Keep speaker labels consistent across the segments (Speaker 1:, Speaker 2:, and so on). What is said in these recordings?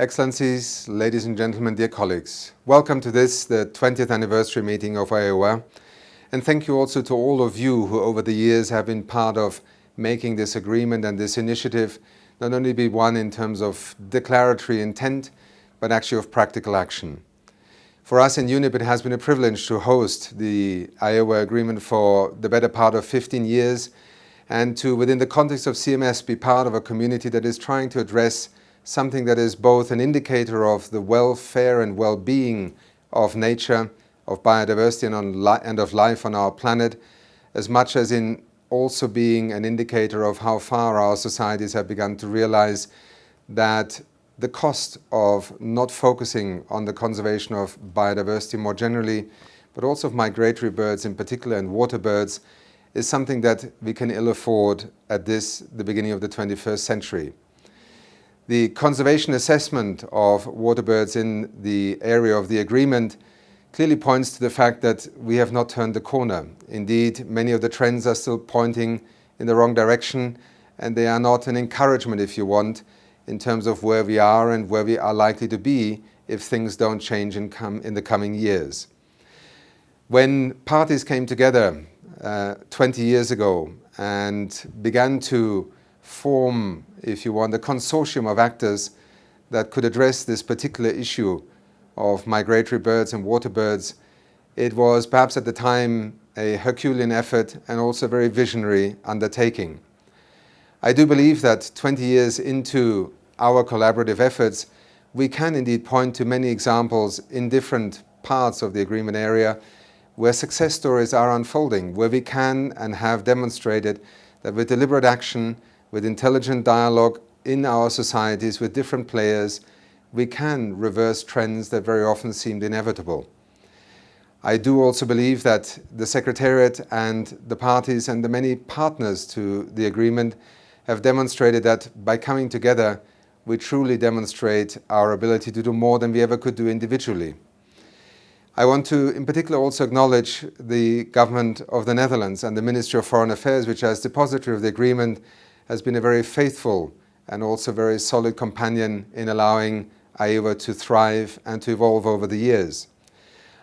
Speaker 1: Excellencies, ladies and gentlemen, dear colleagues, welcome to this, the 20th anniversary meeting of AEWA, and thank you also to all of you who over the years have been part of making this agreement and this initiative not only be one in terms of declaratory intent, but actually of practical action. For us in UNEP, it has been a privilege to host the AEWA agreement for the better part of 15 years and to, within the context of CMS, be part of a community that is trying to address something that is both an indicator of the welfare and well-being of nature, of biodiversity and of life on our planet, as much as in also being an indicator of how far our societies have begun to realize that the cost of not focusing on the conservation of biodiversity more generally, but also of migratory birds in particular and water birds, is something that we can ill afford at the beginning of the 21st century. The conservation assessment of water birds in the area of the agreement clearly points to the fact that we have not turned the corner. Indeed, many of the trends are still pointing in the wrong direction, and they are not an encouragement, if you want, in terms of where we are and where we are likely to be if things don't change in the coming years. When parties came together 20 years ago and began to form, if you want, a consortium of actors that could address this particular issue of migratory birds and water birds, it was perhaps at the time a Herculean effort and also a very visionary undertaking. I do believe that 20 years into our collaborative efforts, we can indeed point to many examples in different parts of the agreement area where success stories are unfolding, where we can and have demonstrated that with deliberate action, with intelligent dialogue in our societies with different players, we can reverse trends that very often seemed inevitable. I do also believe that the Secretariat and the parties and the many partners to the agreement have demonstrated that by coming together, we truly demonstrate our ability to do more than we ever could do individually. I want to in particular also acknowledge the government of the Netherlands and the Ministry of Foreign Affairs, which as depository of the agreement has been a very faithful and also very solid companion in allowing AEWA to thrive and to evolve over the years.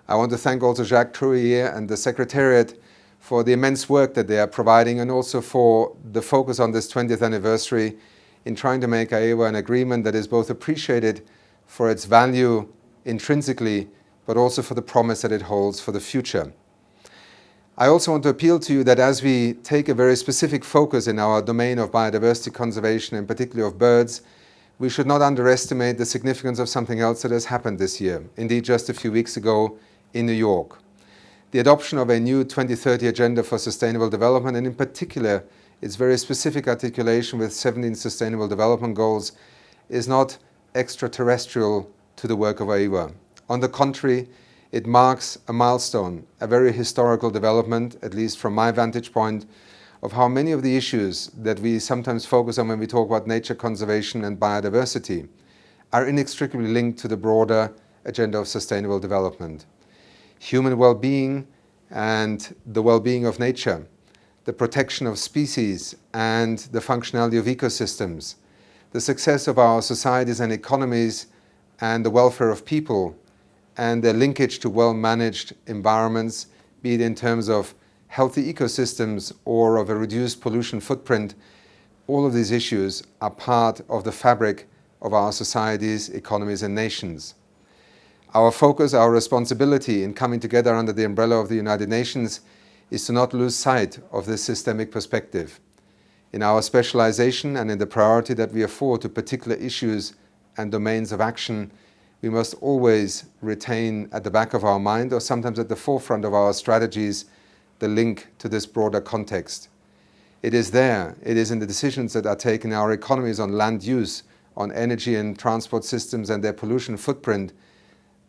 Speaker 1: I want to thank also Jacques Trouillier and the Secretariat for the immense work that they are providing and also for the focus on this 20th anniversary in trying to make AEWA an agreement that is both appreciated for its value intrinsically, but also for the promise that it holds for the future. I also want to appeal to you that as we take a very specific focus in our domain of biodiversity conservation, and particularly of birds, we should not underestimate the significance of something else that has happened this year, indeed just a few weeks ago in New York. The adoption of a new 2030 Agenda for Sustainable Development, and in particular its very specific articulation with 17 Sustainable Development Goals, is not extraterrestrial to the work of AEWA. On the contrary, it marks a milestone, a very historical development, at least from my vantage point, of how many of the issues that we sometimes focus on when we talk about nature conservation and biodiversity are inextricably linked to the broader agenda of sustainable development. Human well-being and the well-being of nature, the protection of species and the functionality of ecosystems, the success of our societies and economies and the welfare of people, and their linkage to well-managed environments, be it in terms of healthy ecosystems or of a reduced pollution footprint, all of these issues are part of the fabric of our societies, economies and nations. Our focus, our responsibility in coming together under the umbrella of the United Nations is to not lose sight of this systemic perspective. In our specialization and in the priority that we afford to particular issues and domains of action, we must always retain at the back of our mind, or sometimes at the forefront of our strategies, the link to this broader context. It is there, it is in the decisions that are taken in our economies on land use, on energy and transport systems and their pollution footprint,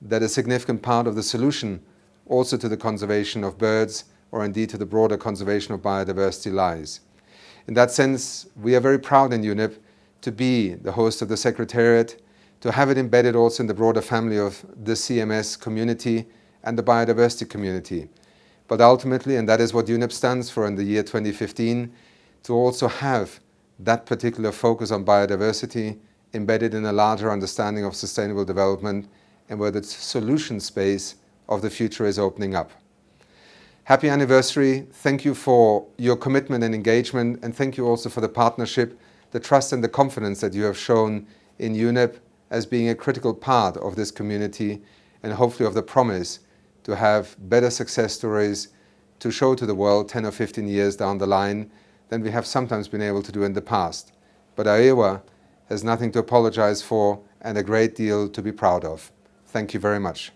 Speaker 1: that a significant part of the solution also to the conservation of birds, or indeed to the broader conservation of biodiversity lies. In that sense, we are very proud in UNEP to be the host of the Secretariat, to have it embedded also in the broader family of the CMS community and the biodiversity community. But ultimately, and that is what UNEP stands for in the year 2015, to also have that particular focus on biodiversity embedded in a larger understanding of sustainable development and where the solution space of the future is opening up. Happy anniversary. Thank you for your commitment and engagement, and thank you also for the partnership, the trust and the confidence that you have shown in UNEP as being a critical part of this community and hopefully of the promise to have better success stories to show to the world 10 or 15 years down the line than we have sometimes been able to do in the past. But AEWA has nothing to apologize for and a great deal to be proud of. Thank you very much.